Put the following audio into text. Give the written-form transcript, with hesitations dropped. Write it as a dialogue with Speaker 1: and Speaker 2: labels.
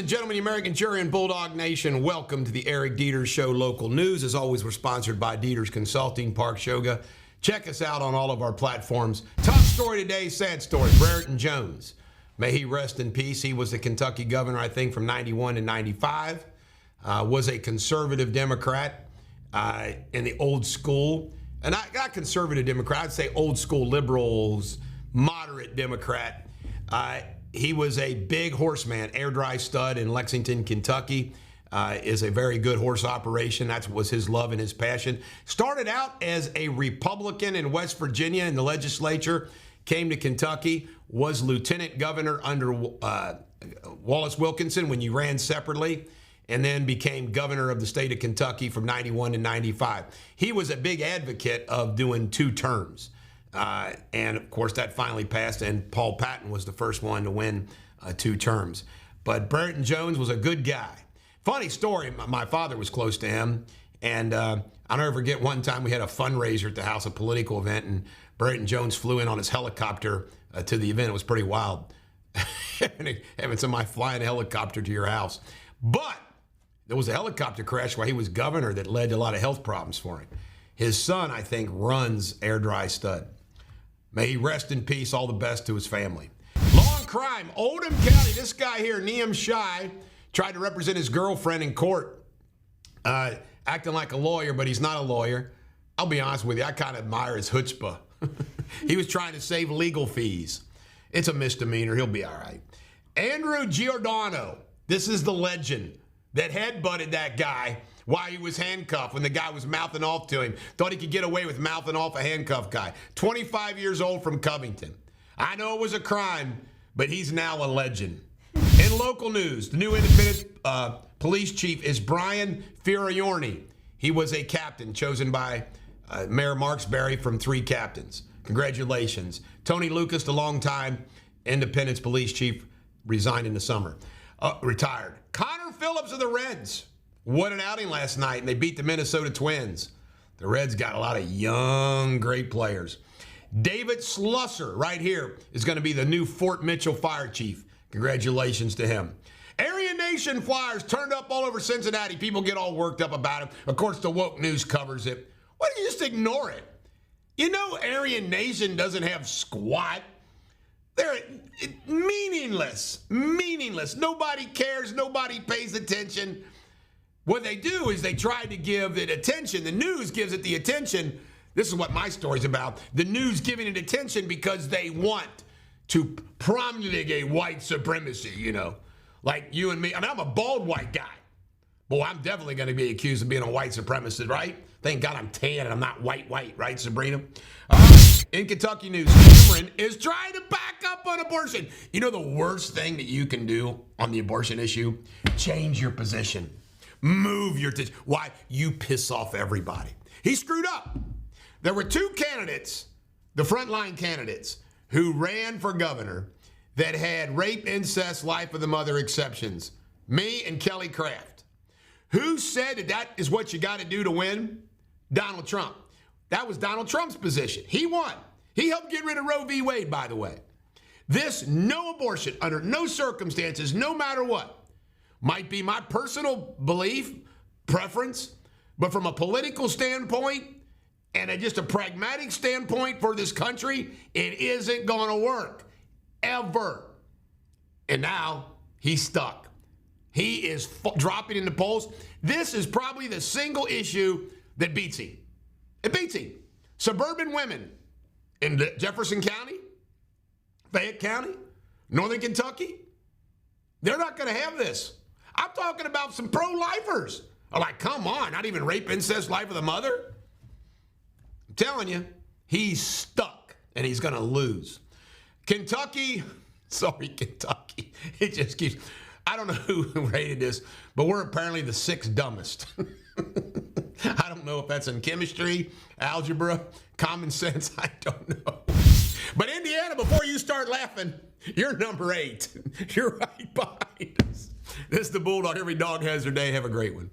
Speaker 1: and gentlemen, the American jury and Bulldog Nation, welcome to the Eric Deters Show local news. As always, we're sponsored by Deters Consulting, Park Shoga. Check us out on all of our platforms. Top story today, sad story, Brereton Jones. May he rest in peace. He was the Kentucky governor, I think, from 91 to 95. Was a conservative Democrat in the old school. And not conservative Democrat, I'd say old school liberals, moderate Democrat. He was a big horseman, air dry stud in Lexington, Kentucky. Is a very good horse operation. That was his love and his passion. Started out as a Republican in West Virginia in the legislature, came to Kentucky, was lieutenant governor under Wallace Wilkinson when you ran separately, and then became governor of the state of Kentucky from 91 to 95. He was a big advocate of doing 2 terms. And, of course, that finally passed, and Paul Patton was the first one to win 2 terms. But Brereton Jones was a good guy. Funny story, my father was close to him, and I'll never forget one time we had a fundraiser at the house, a political event, and Brereton Jones flew in on his helicopter to the event. It was pretty wild, having somebody fly in a helicopter to your house. But there was a helicopter crash while he was governor that led to a lot of health problems for him. His son, I think, runs Air Dry Stud. May he rest in peace. All the best to his family. Law and crime, Oldham County. This guy here, Neam Shai, tried to represent his girlfriend in court, acting like a lawyer, but he's not a lawyer. I'll be honest with you, I kind of admire his chutzpah. He was trying to save legal fees. It's a misdemeanor. He'll be all right. Andrew Giordano. This is the legend that headbutted that guy while he was handcuffed when the guy was mouthing off to him. Thought he could get away with mouthing off a handcuffed guy. 25 years old from Covington. I know it was a crime, but he's now a legend. In local news, the new independent police chief is Brian Fioriorni. He was a captain chosen by Mayor Marksberry from 3 captains. Congratulations. Tony Lucas, the longtime independence police chief, resigned in the summer. Retired. Connor Phillips of the Reds. What an outing last night, and they beat the Minnesota Twins. The Reds got a lot of young, great players. David Slusser, right here, is going to be the new Fort Mitchell fire chief. Congratulations to him. Aryan Nation flyers turned up all over Cincinnati. People get all worked up about it. Of course, the woke news covers it. Why don't you just ignore it? You know Aryan Nation doesn't have squat. They're meaningless. Meaningless. Nobody cares. Nobody pays attention. What they do is they try to give it attention. The news gives it the attention. This is what my story's about. The news giving it attention because they want to promulgate white supremacy, you know, like you and me. I mean, I'm a bald white guy. Boy, I'm definitely going to be accused of being a white supremacist, right? Thank God I'm tan and I'm not white, right, Sabrina? In Kentucky news, Cameron is trying to back up on abortion. You know the worst thing that you can do on the abortion issue? Change your position. Move your position. Why? You piss off everybody. He screwed up. There were 2 candidates, the frontline candidates, who ran for governor that had rape, incest, life of the mother exceptions. Me and Kelly Craft. Who said that is what you got to do to win? Donald Trump. That was Donald Trump's position. He won. He helped get rid of Roe v. Wade, by the way. This no abortion under no circumstances, no matter what, might be my personal belief, preference, but from a political standpoint, and just a pragmatic standpoint for this country, it isn't going to work. Ever. And now he's stuck. He is dropping in the polls. This is probably the single issue that beats him. It beats him. Suburban women in Jefferson County, Fayette County, Northern Kentucky, they're not going to have this. I'm talking about some pro-lifers. Are like, come on, not even rape, incest, life of the mother? I'm telling you, he's stuck, and he's going to lose. Kentucky, it just keeps, I don't know who rated this, but we're apparently the 6th dumbest. I don't know if that's in chemistry, algebra, common sense, I don't know. But Indiana, before you start laughing, you're number 8. You're right behind us. This is the Bulldog. Every dog has their day. Have a great one.